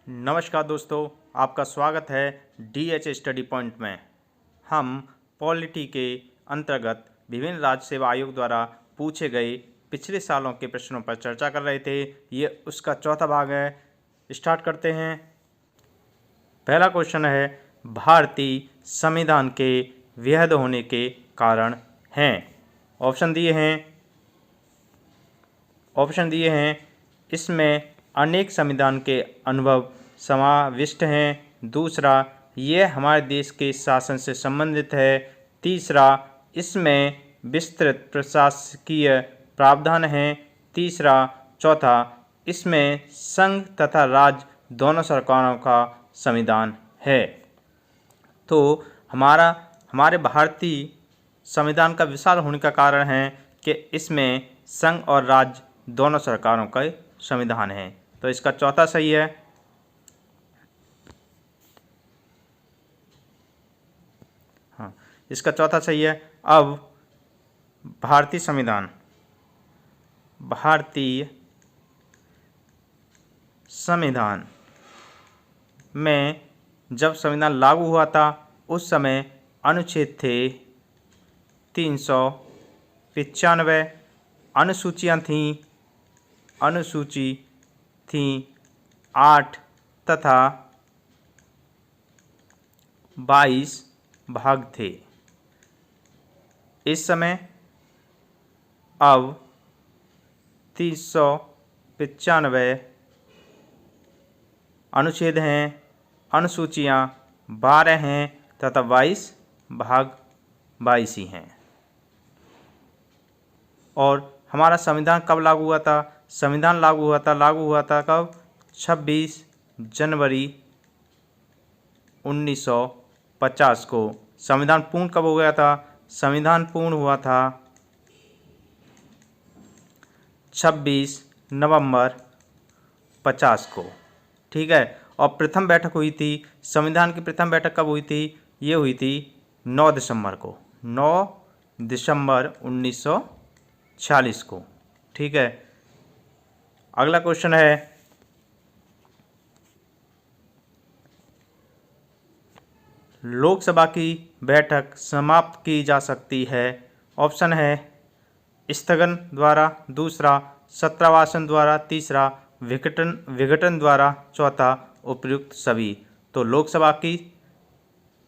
नमस्कार दोस्तों, आपका स्वागत है DH स्टडी पॉइंट में। हम पॉलिटी के अंतर्गत विभिन्न राज्य सेवा आयोग द्वारा पूछे गए पिछले सालों के प्रश्नों पर चर्चा कर रहे थे। ये उसका चौथा भाग है। स्टार्ट करते हैं। पहला क्वेश्चन है, भारतीय संविधान के वैध होने के कारण हैं। ऑप्शन दिए हैं। इसमें अनेक संविधान के अनुभव समाविष्ट हैं। दूसरा, यह हमारे देश के शासन से संबंधित है। तीसरा, इसमें विस्तृत प्रशासकीय प्रावधान हैं। चौथा, इसमें संघ तथा राज्य दोनों सरकारों का संविधान है। तो हमारे भारतीय संविधान का विशाल होने का कारण है कि इसमें संघ और राज्य दोनों सरकारों का संविधान है। तो इसका चौथा सही है। हाँ, इसका चौथा सही है। अब भारतीय संविधान में जब संविधान लागू हुआ था उस समय अनुच्छेद थे 395, अनुसूची थी 8 तथा 22 भाग थे। इस समय अब 395 अनुच्छेद हैं, अनुसूचियाँ 12 हैं तथा 22 भाग 22 ही हैं। और हमारा संविधान कब लागू हुआ था? संविधान लागू हुआ था कब? 26 जनवरी 1950 को। संविधान पूर्ण कब हो गया था? संविधान पूर्ण हुआ था 26 नवंबर 50 को। ठीक है। और प्रथम बैठक हुई थी, संविधान की प्रथम बैठक कब हुई थी? ये हुई थी 9 दिसंबर को, 9 दिसंबर 1946 को। ठीक है। अगला क्वेश्चन है, लोकसभा की बैठक समाप्त की जा सकती है। ऑप्शन है स्थगन द्वारा, दूसरा सत्रावसान द्वारा, तीसरा विघटन द्वारा, चौथा उपयुक्त सभी। तो लोकसभा की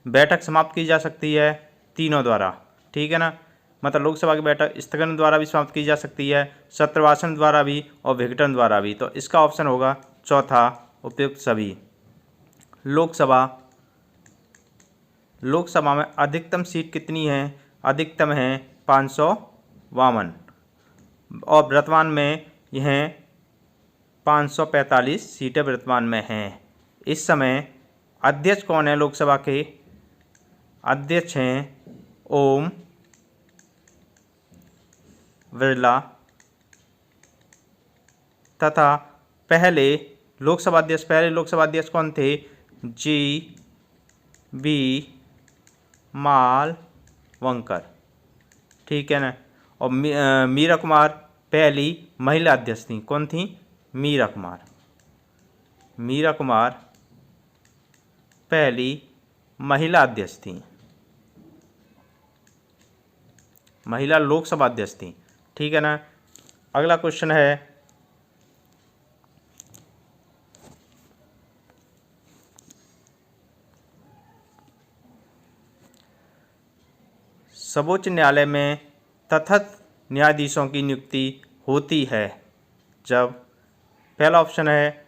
बैठक समाप्त की जा सकती है तीनों द्वारा। ठीक है ना। मतलब लोकसभा की बैठक स्थगन द्वारा भी समाप्त की जा सकती है, सत्रावसान द्वारा भी और विघटन द्वारा भी। तो इसका ऑप्शन होगा चौथा, उपयुक्त सभी। लोकसभा में अधिकतम सीट कितनी है? अधिकतम है 552 और वर्तमान में यह 545 सीटें वर्तमान में हैं। इस समय अध्यक्ष कौन है? लोकसभा के अध्यक्ष हैं ओम बिरला तथा पहले लोकसभा अध्यक्ष कौन थे? G.B. मालवंकर। ठीक है ना। और मीरा कुमार पहली महिला अध्यक्ष थी। कौन थी? मीरा कुमार पहली महिला अध्यक्ष थी, महिला लोकसभा अध्यक्ष थी। ठीक है ना। अगला क्वेश्चन है, सर्वोच्च न्यायालय में तथाकथित न्यायाधीशों की नियुक्ति होती है जब? पहला ऑप्शन है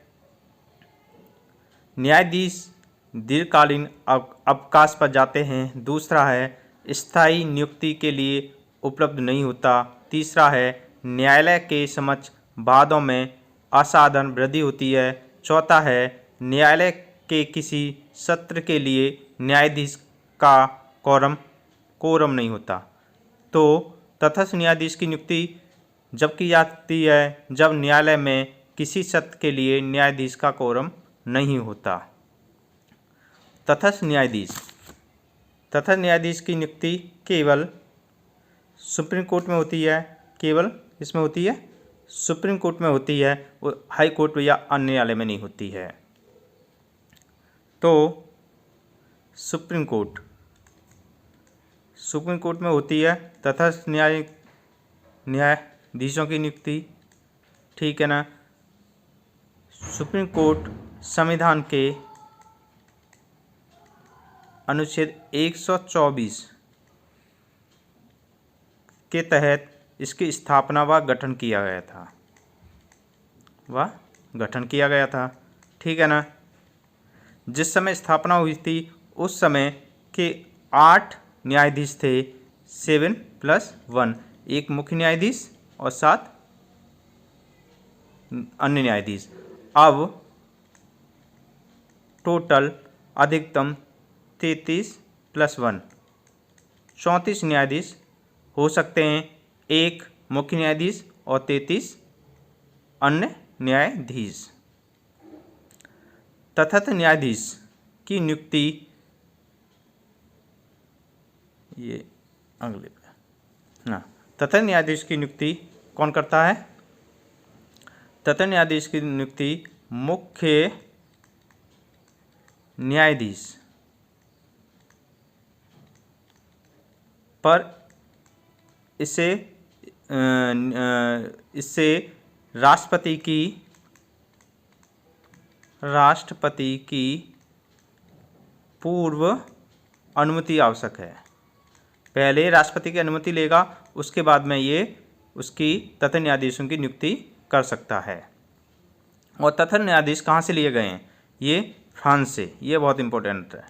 न्यायाधीश दीर्घकालीन अवकाश पर जाते हैं, दूसरा है स्थायी नियुक्ति के लिए उपलब्ध नहीं होता, तीसरा है न्यायालय के समक्ष वादों में असाधारण वृद्धि होती है, चौथा है न्यायालय के किसी सत्र के लिए न्यायाधीश का कोरम नहीं होता। तो तथाकथित न्यायाधीश की नियुक्ति जब की जाती है जब न्यायालय में किसी सत्र के लिए न्यायाधीश का कोरम नहीं होता। तथाकथित न्यायाधीश की नियुक्ति केवल सुप्रीम कोर्ट में होती है, केवल इसमें होती है सुप्रीम कोर्ट में होती है, वो हाई कोर्ट या अन्य न्यायालय में नहीं होती है। तो सुप्रीम कोर्ट में होती है तटस्थ न्यायाधीशों की नियुक्ति, ठीक है ना। सुप्रीम कोर्ट संविधान के अनुच्छेद 124 के तहत इसकी स्थापना व गठन किया गया था, ठीक है ना। जिस समय स्थापना हुई थी उस समय के 8 न्यायाधीश थे, 7+1, एक मुख्य न्यायाधीश और 7 अन्य न्यायाधीश। अब टोटल अधिकतम 33+1 34 न्यायाधीश हो सकते हैं, एक मुख्य न्यायाधीश और 33 अन्य न्यायाधीश। तटस्थ न्यायाधीश की नियुक्ति तटस्थ न्यायाधीश की नियुक्ति कौन करता है? तटस्थ न्यायाधीश की नियुक्ति मुख्य न्यायाधीश पर इससे राष्ट्रपति की पूर्व अनुमति आवश्यक है। पहले राष्ट्रपति की अनुमति लेगा, उसके बाद में ये उसकी तटस्थ न्यायाधीशों की नियुक्ति कर सकता है। और तटस्थ न्यायाधीश कहाँ से लिए गए हैं? ये फ्रांस से। ये बहुत इंपॉर्टेंट है।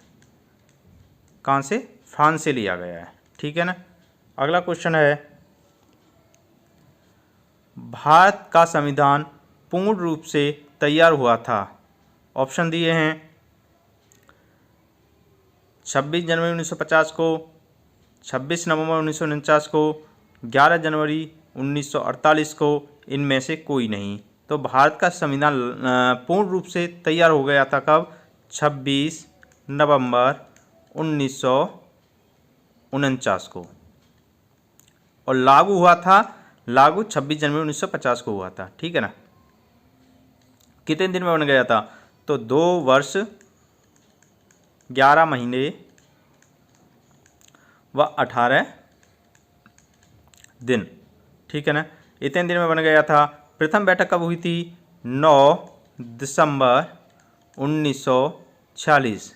कहाँ से? फ्रांस से लिया गया है, ठीक है ना। अगला क्वेश्चन है, भारत का संविधान पूर्ण रूप से तैयार हुआ था। ऑप्शन दिए हैं 26 जनवरी 1950 को, 26 नवंबर 1949 को, 11 जनवरी 1948 को, इनमें से कोई नहीं। तो भारत का संविधान पूर्ण रूप से तैयार हो गया था कब? 26 नवंबर 1949 को, और लागू 26 जनवरी 1950 को हुआ था, ठीक है ना। कितने दिन में बन गया था? तो 2 वर्ष 11 महीने व 18 दिन, ठीक है ना। इतने दिन में बन गया था। प्रथम बैठक कब हुई थी? 9 दिसंबर 1946,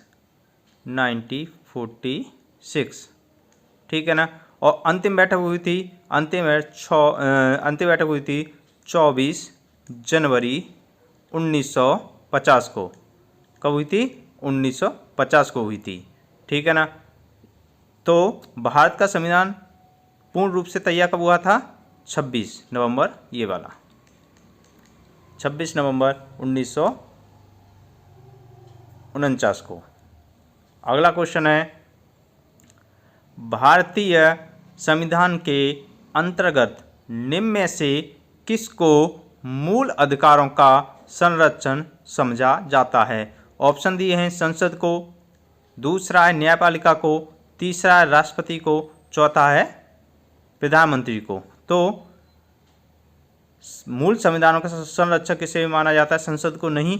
1946, ठीक है ना। और अंतिम बैठक हुई थी 24 जनवरी 1950 को। कब हुई थी? 1950 को हुई थी, ठीक है ना। तो भारत का संविधान पूर्ण रूप से तैयार कब हुआ था? 26 नवंबर, ये वाला 26 नवंबर 1949 को। अगला क्वेश्चन है, भारतीय संविधान के अंतर्गत निम्न में से किसको मूल अधिकारों का संरक्षण समझा जाता है? ऑप्शन दिए हैं संसद को, दूसरा है न्यायपालिका को, तीसरा है राष्ट्रपति को, चौथा है प्रधानमंत्री को। तो मूल संविधानों का संरक्षक किसे माना जाता है? संसद को नहीं,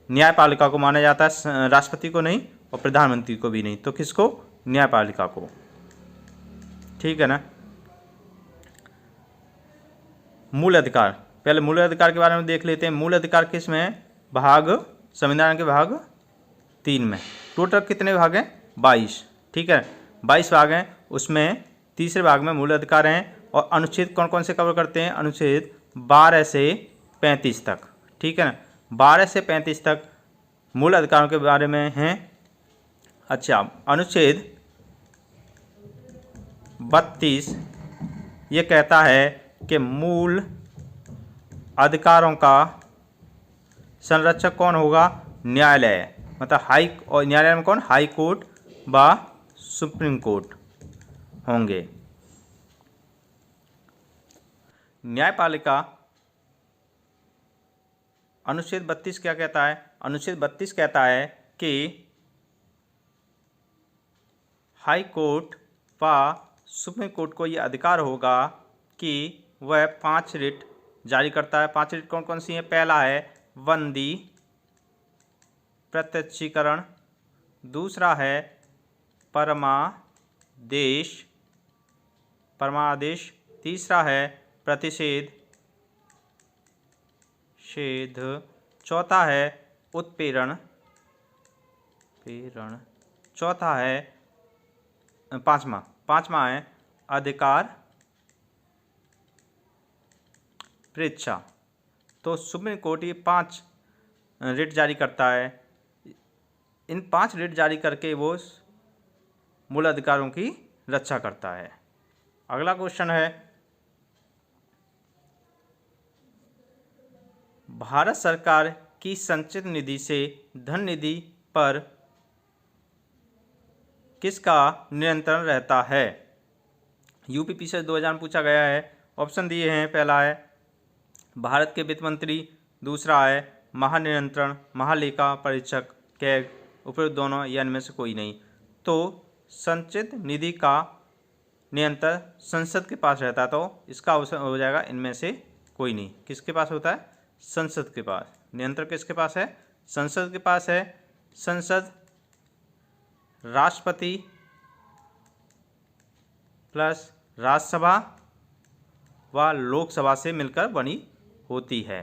न्यायपालिका को माना जाता है, राष्ट्रपति को नहीं और प्रधानमंत्री को भी नहीं। तो किसको? न्यायपालिका को, ठीक है ना। मूल अधिकार, पहले मूल अधिकार के बारे में देख लेते हैं। मूल अधिकार किस में है? संविधान के भाग 3 में। टोटल कितने भाग हैं? 22, ठीक है, 22 भाग हैं। उसमें तीसरे भाग में मूल अधिकार हैं। और अनुच्छेद कौन कौन से कवर करते हैं? अनुच्छेद 12 से 35 तक, ठीक है ना। 12 से 35 तक मूल अधिकारों के बारे में हैं। अच्छा, अनुच्छेद 32 ये कहता है कि मूल अधिकारों का संरक्षक कौन होगा? न्यायालय, मतलब और न्यायालय में कौन? हाई कोर्ट व सुप्रीम कोर्ट होंगे। न्यायपालिका, अनुच्छेद 32 क्या कहता है? अनुच्छेद 32 कहता है कि हाई कोर्ट व सुप्रीम कोर्ट को ये अधिकार होगा कि वह 5 रिट जारी करता है। 5 रिट कौन कौन सी हैं? पहला है वंदी प्रत्यक्षीकरण, दूसरा है परमादेश, तीसरा है प्रतिषेध, चौथा है उत्प्रेरण, चौथा है पांचवा है अधिकार परीक्षा। तो सुप्रीम कोर्ट ये 5 रिट जारी करता है। इन 5 रिट जारी करके वो मूल अधिकारों की रक्षा करता है। अगला क्वेश्चन है, भारत सरकार की संचित निधि से धन निधि पर किसका नियंत्रण रहता है? यूपीपी से 2000 में पूछा गया है। ऑप्शन दिए हैं, पहला है भारत के वित्त मंत्री, दूसरा है महानियंत्रण, महालेखा परीक्षक, कैग, उपयुक्त दोनों या इनमें से कोई नहीं। तो संचित निधि का नियंत्रण संसद के पास रहता है, तो इसका हो जाएगा इनमें से कोई नहीं। किसके पास होता है? संसद के पास। नियंत्रण किसके पास है? संसद के पास है। संसद राष्ट्रपति प्लस राज्यसभा व लोकसभा से मिलकर बनी होती है।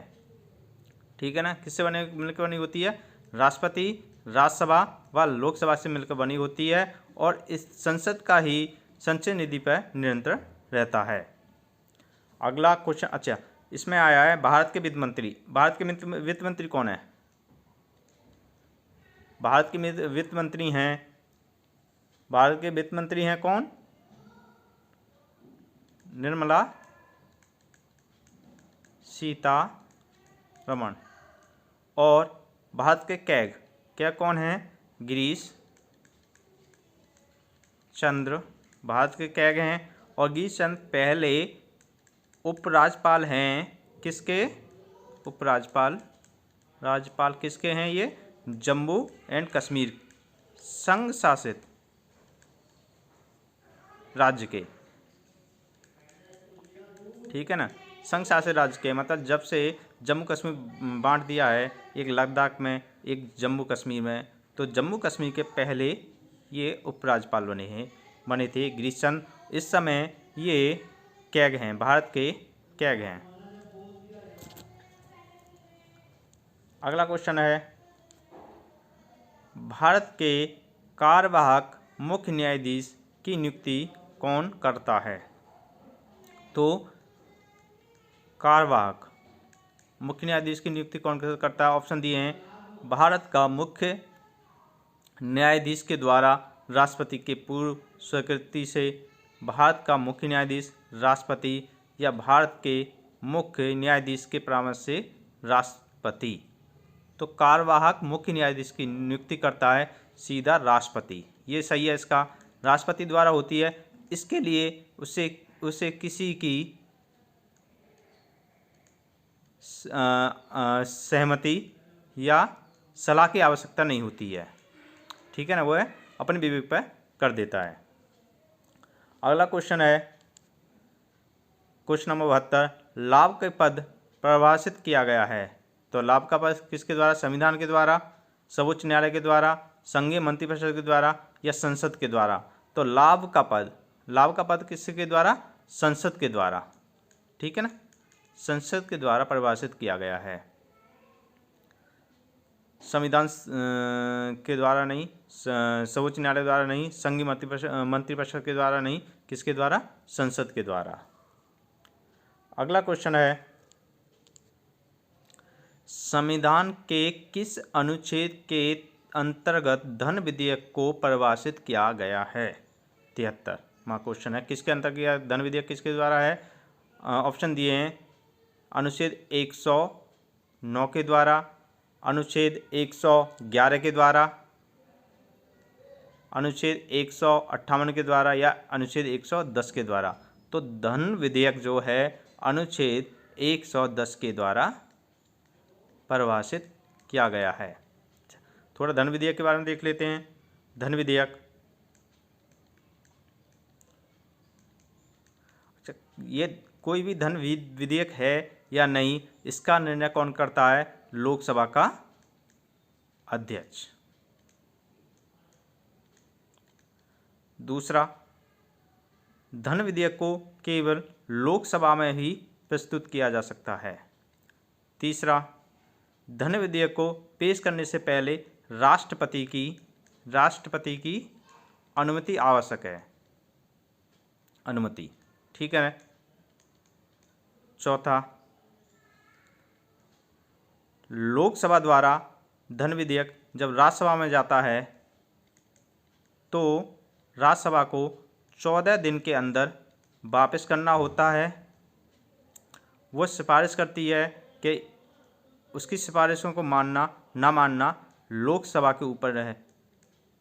ठीक है ना? किससे मिलकर बनी होती है? राष्ट्रपति, राज्यसभा व लोकसभा से मिलकर बनी होती है और इस संसद का ही संचय निधि पर नियंत्रण रहता है। अगला क्वेश्चन, अच्छा इसमें आया है भारत के वित्त मंत्री। भारत के वित्त मंत्री कौन है? भारत के वित्त मंत्री हैं, भारत के वित्त मंत्री हैं कौन? निर्मला सीतारमण। और भारत के कैग कौन हैं? गिरीश चंद्र भारत के कैग हैं। और गिरीश चंद्र पहले उपराज्यपाल हैं। किसके? उपराज्यपाल। राज्यपाल किसके हैं ये? जम्मू एंड कश्मीर संघ शासित राज्य के। ठीक है ना? संघ शासित राज्य के, मतलब जब से जम्मू कश्मीर बांट दिया है, एक लद्दाख में एक जम्मू कश्मीर में, तो जम्मू कश्मीर के पहले ये उपराज्यपाल बने थे गिरीश चंद्र। इस समय ये कैग हैं, भारत के कैग हैं। अगला क्वेश्चन है, भारत के कार्यवाहक मुख्य न्यायाधीश की नियुक्ति कौन करता है? तो कार्यवाहक मुख्य न्यायाधीश की नियुक्ति कौन करता है? ऑप्शन दिए हैं, भारत का मुख्य न्यायाधीश के द्वारा राष्ट्रपति के पूर्व स्वीकृति से, भारत का मुख्य न्यायाधीश राष्ट्रपति, या भारत के मुख्य न्यायाधीश के परामर्श से राष्ट्रपति। तो कार्यवाहक मुख्य न्यायाधीश की नियुक्ति करता है सीधा राष्ट्रपति। ये सही है, इसका राष्ट्रपति द्वारा होती है। इसके लिए उसे किसी की सहमति या सलाह की आवश्यकता नहीं होती है। ठीक है ना? वो है अपने विवेक पर कर देता है। अगला क्वेश्चन है क्वेश्चन नंबर 72, लाभ के पद परिभाषित किया गया है। तो लाभ का पद किसके द्वारा? संविधान के द्वारा, सर्वोच्च न्यायालय के द्वारा, संघीय मंत्रिपरिषद के द्वारा या संसद के द्वारा। तो लाभ का पद किसके द्वारा? संसद के द्वारा। ठीक है ना? संसद के द्वारा परिभाषित किया गया है, संविधान के द्वारा नहीं, सर्वोच्च न्यायालय द्वारा नहीं, संघीय मंत्रिपरिषद के द्वारा नहीं, किसके द्वारा? संसद के द्वारा। अगला क्वेश्चन है, संविधान के किस अनुच्छेद के अंतर्गत धन विधेयक को परिभाषित किया गया है? 73वां क्वेश्चन है, किसके अंतर्गत धन विधेयक किसके द्वारा है? ऑप्शन दिए हैं, अनुच्छेद 109 के द्वारा, अनुच्छेद 111 के द्वारा, अनुच्छेद 158 के द्वारा या अनुच्छेद 110 के द्वारा। तो धन विधेयक जो है अनुच्छेद 110 के द्वारा परिभाषित किया गया है। थोड़ा धन विधेयक के बारे में देख लेते हैं। धन विधेयक, अच्छा ये कोई भी धन विधेयक है या नहीं, इसका निर्णय कौन करता है? लोकसभा का अध्यक्ष। दूसरा, धन विधेयक को केवल लोकसभा में ही प्रस्तुत किया जा सकता है। तीसरा, धन विधेयक को पेश करने से पहले राष्ट्रपति की अनुमति आवश्यक है। अनुमति, ठीक है। चौथा, लोकसभा द्वारा धन विधेयक जब राज्यसभा में जाता है तो राज्यसभा को 14 दिन के अंदर वापस करना होता है। वो सिफारिश करती है कि उसकी सिफारिशों को मानना ना मानना लोकसभा के ऊपर है,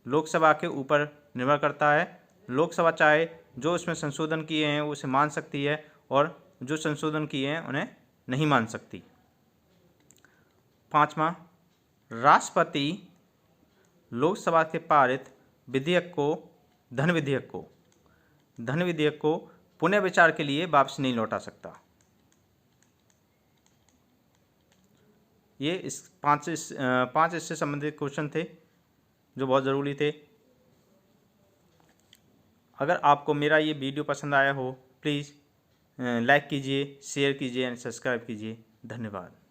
लोकसभा के ऊपर निर्भर करता है। लोकसभा चाहे जो उसमें संशोधन किए हैं उसे मान सकती है और जो संशोधन किए हैं उन्हें नहीं मान सकती। पाँचवा, राष्ट्रपति लोकसभा के पारित धन विधेयक को पुनः विचार के लिए वापस नहीं लौटा सकता। ये इस पांच इससे संबंधित क्वेश्चन थे जो बहुत ज़रूरी थे। अगर आपको मेरा ये वीडियो पसंद आया हो प्लीज़ लाइक कीजिए, शेयर कीजिए एंड सब्सक्राइब कीजिए। धन्यवाद।